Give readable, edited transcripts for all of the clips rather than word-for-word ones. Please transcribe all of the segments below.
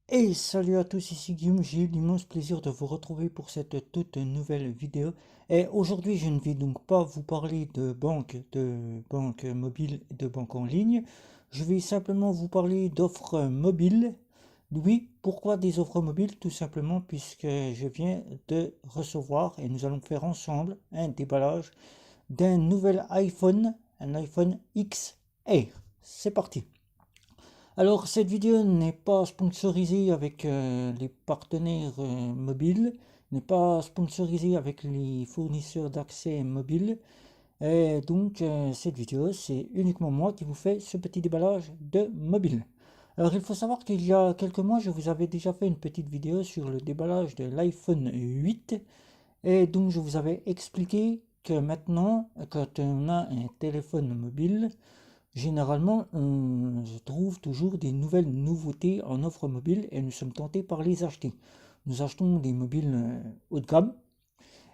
Et salut à tous, ici Guillaume, j'ai l'immense plaisir de vous retrouver pour cette toute nouvelle vidéo. Et aujourd'hui, je ne vais donc pas vous parler de banque mobile et de banque en ligne. Je vais simplement vous parler d'offres mobiles. Oui, pourquoi des offres mobiles? Tout simplement puisque je viens de recevoir, et nous allons faire ensemble un déballage d'un nouvel iPhone, un iPhone XR. C'est parti. Alors, cette vidéo n'est pas sponsorisée avec les partenaires mobiles, n'est pas sponsorisée avec les fournisseurs d'accès mobile. Et donc, cette vidéo, c'est uniquement moi qui vous fais ce petit déballage de mobile. Alors, il faut savoir qu'il y a quelques mois, je vous avais déjà fait une petite vidéo sur le déballage de l'iPhone 8. Et donc, je vous avais expliqué que maintenant, quand on a un téléphone mobile, généralement, on trouve toujours des nouvelles nouveautés en offre mobile et nous sommes tentés par les acheter. Nous achetons des mobiles haut de gamme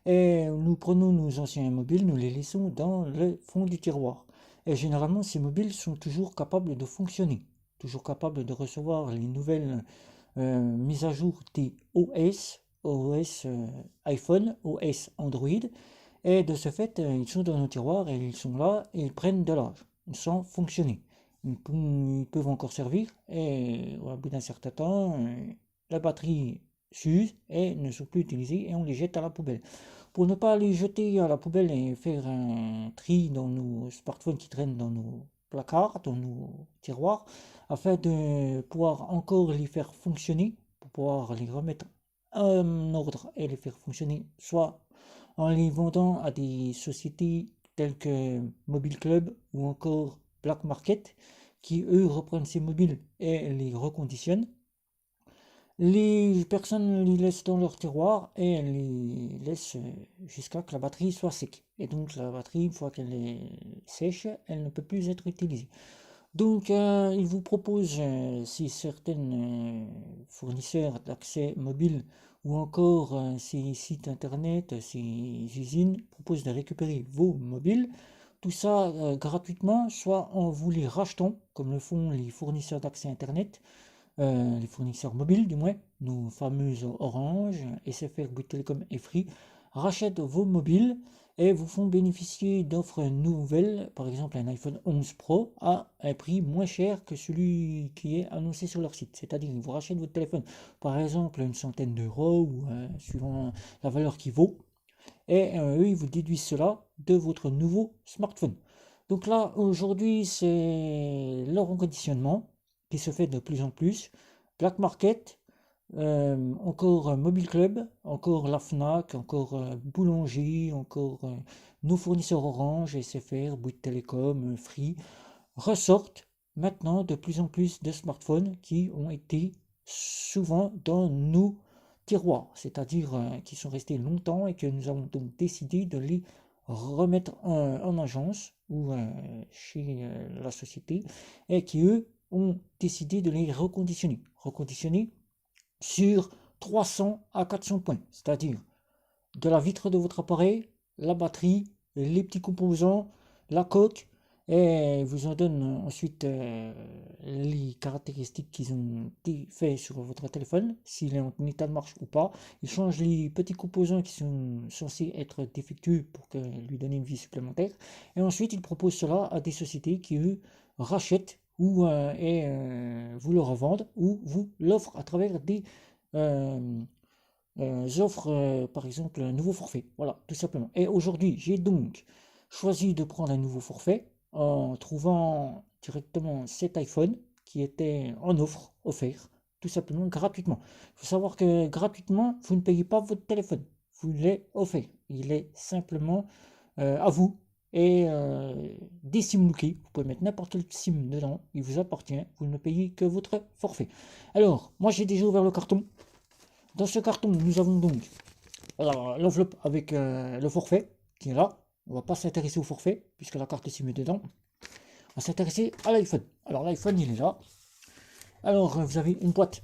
et nous prenons nos anciens mobiles, nous les laissons dans le fond du tiroir. Et généralement, ces mobiles sont toujours capables de fonctionner, toujours capables de recevoir les nouvelles mises à jour des OS iPhone, OS Android. Et de ce fait, ils sont dans nos tiroirs et ils sont là et ils prennent de l'âge sans fonctionner. Ils peuvent encore servir et au bout d'un certain temps, la batterie s'use et ne sont plus utilisés et on les jette à la poubelle. Pour ne pas les jeter à la poubelle et faire un tri dans nos smartphones qui traînent dans nos placards, dans nos tiroirs, afin de pouvoir encore les faire fonctionner, pour pouvoir les remettre en ordre et les faire fonctionner, soit en les vendant à des sociétés telles que Mobile Club ou encore Black Market, qui eux reprennent ces mobiles et les reconditionnent. Les personnes les laissent dans leur tiroir et elles les laissent jusqu'à que la batterie soit sec. Et donc la batterie, une fois qu'elle est sèche, elle ne peut plus être utilisée. Donc ils vous proposent, si certains fournisseurs d'accès mobile ou encore ces sites internet, ces usines proposent de récupérer vos mobiles, tout ça gratuitement, soit en vous les rachetant, comme le font les fournisseurs d'accès internet, les fournisseurs mobiles du moins, nos fameuses Orange, SFR, Bouygues Telecom et Free, rachètent vos mobiles et vous font bénéficier d'offres nouvelles, par exemple un iPhone 11 Pro à un prix moins cher que celui qui est annoncé sur leur site. C'est-à-dire qu'ils vous rachètent votre téléphone, par exemple une centaine d'euros ou suivant la valeur qu'il vaut, et eux ils vous déduisent cela de votre nouveau smartphone. Donc là aujourd'hui c'est leur reconditionnement qui se fait de plus en plus. Black Market, encore Mobile Club, encore la Fnac, encore Boulanger, encore nos fournisseurs Orange, SFR, Bouygues Télécom, Free, ressortent maintenant de plus en plus de smartphones qui ont été souvent dans nos tiroirs, c'est-à-dire qui sont restés longtemps et que nous avons donc décidé de les remettre en agence ou chez la société et qui eux ont décidé de les reconditionner. Reconditionner sur 300 à 400 points, c'est-à-dire de la vitre de votre appareil, la batterie, les petits composants, la coque, et vous en donne ensuite les caractéristiques qu'ils ont fait sur votre téléphone, s'il est en état de marche ou pas. Ils changent les petits composants qui sont censés être défectueux pour lui donner une vie supplémentaire. Et ensuite, ils proposent cela à des sociétés qui, eux, rachètent ou vous le revendent ou vous l'offrent à travers des offrent par exemple un nouveau forfait. Voilà, tout simplement. Et aujourd'hui, j'ai donc choisi de prendre un nouveau forfait en trouvant directement cet iPhone qui était en offre, offert, tout simplement gratuitement. Il faut savoir que gratuitement, vous ne payez pas votre téléphone. Vous l'avez offert. Il est simplement à vous. Et des SIM lookés, vous pouvez mettre n'importe quel SIM dedans, il vous appartient, vous ne payez que votre forfait. Alors, moi j'ai déjà ouvert le carton. Dans ce carton, nous avons donc l'enveloppe avec le forfait qui est là. On ne va pas s'intéresser au forfait puisque la carte SIM est dedans. On va s'intéresser à l'iPhone. Alors l'iPhone, il est là. Alors vous avez une boîte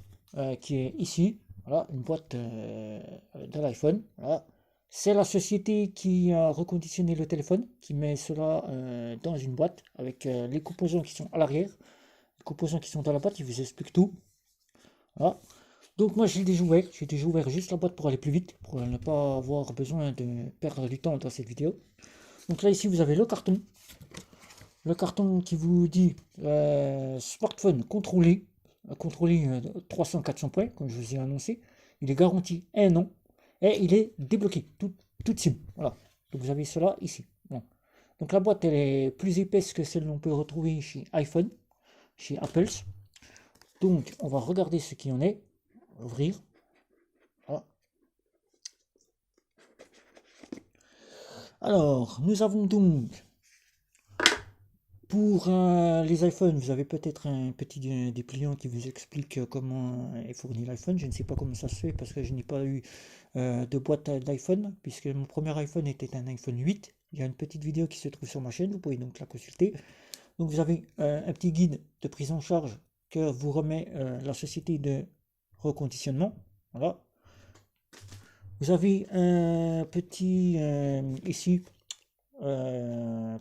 qui est ici. Voilà, une boîte de l'iPhone. Voilà. C'est la société qui a reconditionné le téléphone, qui met cela dans une boîte avec les composants qui sont à l'arrière, les composants qui sont dans la boîte, il vous explique tout. Voilà. Donc moi j'ai déjà ouvert juste la boîte pour aller plus vite, pour ne pas avoir besoin de perdre du temps dans cette vidéo. Donc là ici vous avez le carton qui vous dit smartphone contrôlé 300-400 points, comme je vous ai annoncé. Il est garanti 1 an et il est débloqué, toute SIM. Voilà. Donc vous avez cela ici. Voilà. Donc la boîte elle est plus épaisse que celle qu'on peut retrouver chez iPhone, chez Apple. Donc on va regarder ce qu'il en est. Ouvrir. Voilà. Alors nous avons donc pour les iPhones, vous avez peut-être un petit dépliant qui vous explique comment est fourni l'iPhone. Je ne sais pas comment ça se fait parce que je n'ai pas eu de boîte d'iPhone, puisque mon premier iPhone était un iPhone 8. Il y a une petite vidéo qui se trouve sur ma chaîne, vous pouvez donc la consulter. Donc vous avez un petit guide de prise en charge que vous remet la société de reconditionnement. Voilà. Vous avez un petit ici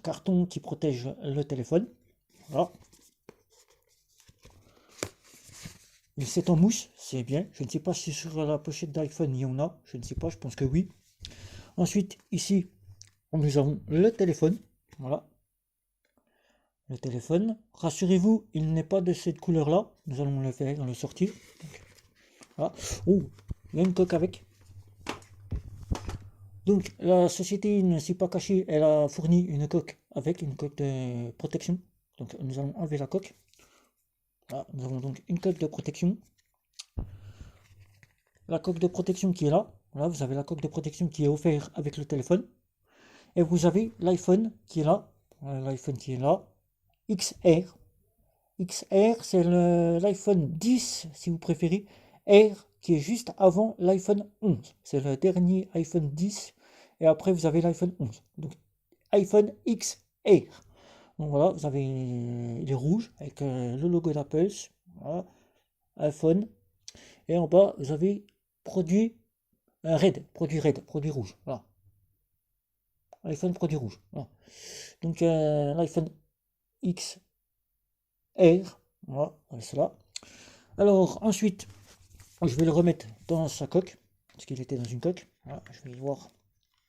carton qui protège le téléphone. Voilà. C'est en mousse, c'est bien. Je ne sais pas si sur la pochette d'iPhone il y en a. Je ne sais pas, je pense que oui. Ensuite, ici, nous avons le téléphone. Voilà. Le téléphone. Rassurez-vous, il n'est pas de cette couleur-là. Nous allons le faire, le sortir. Donc, voilà. Oh, il y a une coque avec. Donc, la société ne s'est pas cachée. Elle a fourni une coque avec une coque de protection. Donc, nous allons enlever la coque. Voilà, nous avons donc une coque de protection. La coque de protection qui est là. Voilà, vous avez la coque de protection qui est offerte avec le téléphone. Et vous avez l'iPhone qui est là. Voilà, l'iPhone qui est là. XR. XR, c'est l'iPhone 10, si vous préférez. R, qui est juste avant l'iPhone 11. C'est le dernier iPhone 10. Et après, vous avez l'iPhone 11. Donc, iPhone XR. Donc voilà, vous avez les rouges avec le logo d'Apple. Voilà, iPhone. Et en bas, vous avez produit produit rouge. Voilà. iPhone produit rouge. Voilà. Donc l'iPhone XR. Voilà, cela. Alors ensuite, je vais le remettre dans sa coque, parce qu'il était dans une coque. Voilà, je vais y voir.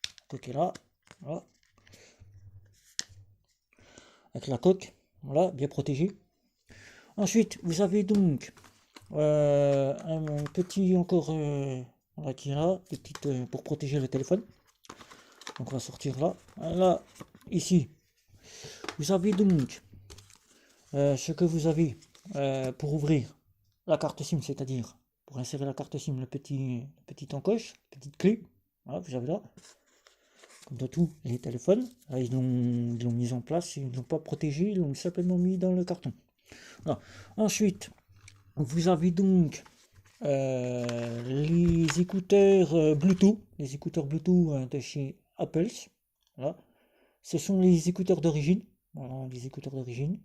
La coque est là. Voilà. Avec la coque, voilà, bien protégé. Ensuite, vous avez donc un petit encore voilà, qui est là, petite pour protéger le téléphone. Donc on va sortir là. Là, ici, vous avez donc ce que vous avez pour ouvrir la carte SIM, c'est-à-dire pour insérer la carte SIM, le petit encoche, petite clé. Voilà, vous avez là. Comme dans tous les téléphones. Là, ils l'ont mis en place, ils ne l'ont pas protégé, ils l'ont simplement mis dans le carton. Voilà. Ensuite, vous avez donc les écouteurs Bluetooth, de chez Apple. Voilà. Ce sont les écouteurs d'origine. Voilà, les écouteurs d'origine.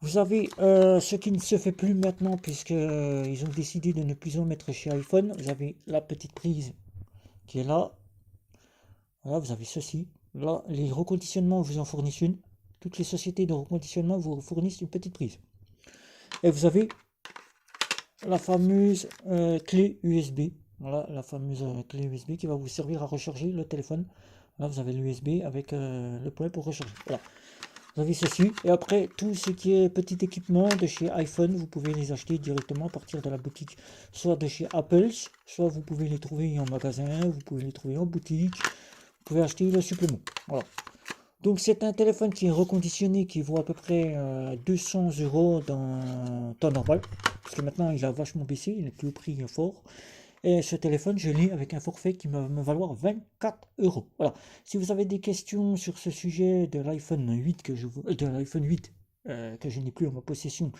Vous avez ce qui ne se fait plus maintenant, puisque ils ont décidé de ne plus en mettre chez iPhone. Vous avez la petite prise qui est là. Voilà, vous avez ceci. Là, les reconditionnements vous en fournissent une. Toutes les sociétés de reconditionnement vous fournissent une petite prise. Et vous avez la fameuse clé USB. Voilà, la fameuse clé USB qui va vous servir à recharger le téléphone. Là, vous avez l'USB avec le point pour recharger. Voilà. Vous avez ceci. Et après, tout ce qui est petit équipement de chez iPhone, vous pouvez les acheter directement à partir de la boutique. Soit de chez Apple, soit vous pouvez les trouver en magasin, vous pouvez les trouver en boutique. Vous pouvez acheter le supplément. Voilà. Donc c'est un téléphone qui est reconditionné, qui vaut à peu près 200 € dans temps normal. Parce que maintenant il a vachement baissé, il n'est plus au prix fort. Et ce téléphone, je l'ai avec un forfait qui va me valoir 24 €. Voilà. Si vous avez des questions sur ce sujet de l'iPhone 8 que je n'ai plus en ma possession,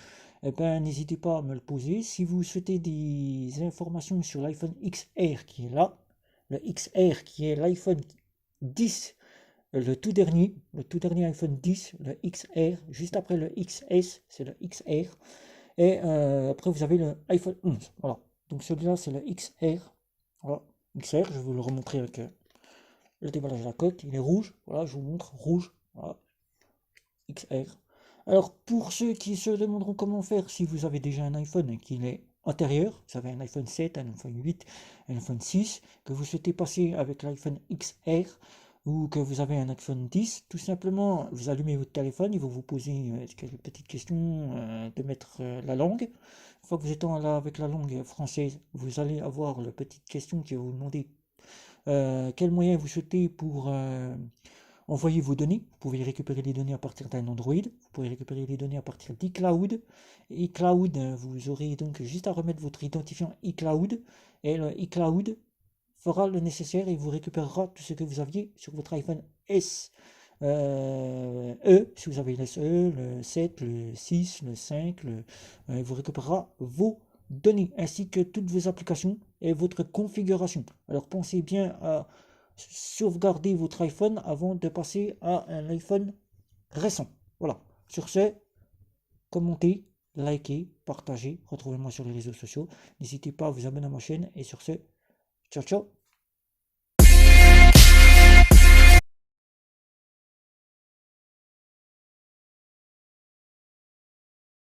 eh ben, n'hésitez pas à me le poser. Si vous souhaitez des informations sur l'iPhone XR qui est là, le XR qui est l'iPhone 10, le tout dernier iPhone 10, le XR, juste après le XS, c'est le XR, et après vous avez le iPhone 11, voilà, donc celui-là c'est le XR, voilà, XR, je vais vous le remontrer avec le déballage de la coque, il est rouge, voilà, je vous montre, rouge, voilà, XR. Alors pour ceux qui se demanderont comment faire si vous avez déjà un iPhone et qu'il est antérieur, vous avez un iPhone 7, un iPhone 8, un iPhone 6, que vous souhaitez passer avec l'iPhone XR ou que vous avez un iPhone 10, tout simplement, vous allumez votre téléphone, il va vous poser quelques petites questions de mettre la langue. Une fois que vous êtes avec la langue française, vous allez avoir la petite question qui va vous demander quel moyen vous souhaitez pour envoyer vos données. Vous pouvez récupérer les données à partir d'un Android, vous pouvez récupérer les données à partir d'iCloud. iCloud, vous aurez donc juste à remettre votre identifiant iCloud et le iCloud fera le nécessaire et vous récupérera tout ce que vous aviez sur votre iPhone S. Si vous avez le SE, le 7, le 6, le 5, vous récupérera vos données ainsi que toutes vos applications et votre configuration. Alors pensez bien à sauvegarder votre iPhone avant de passer à un iPhone récent. Voilà. Sur ce, commentez, likez, partagez, retrouvez-moi sur les réseaux sociaux. N'hésitez pas à vous abonner à ma chaîne et sur ce, ciao ciao.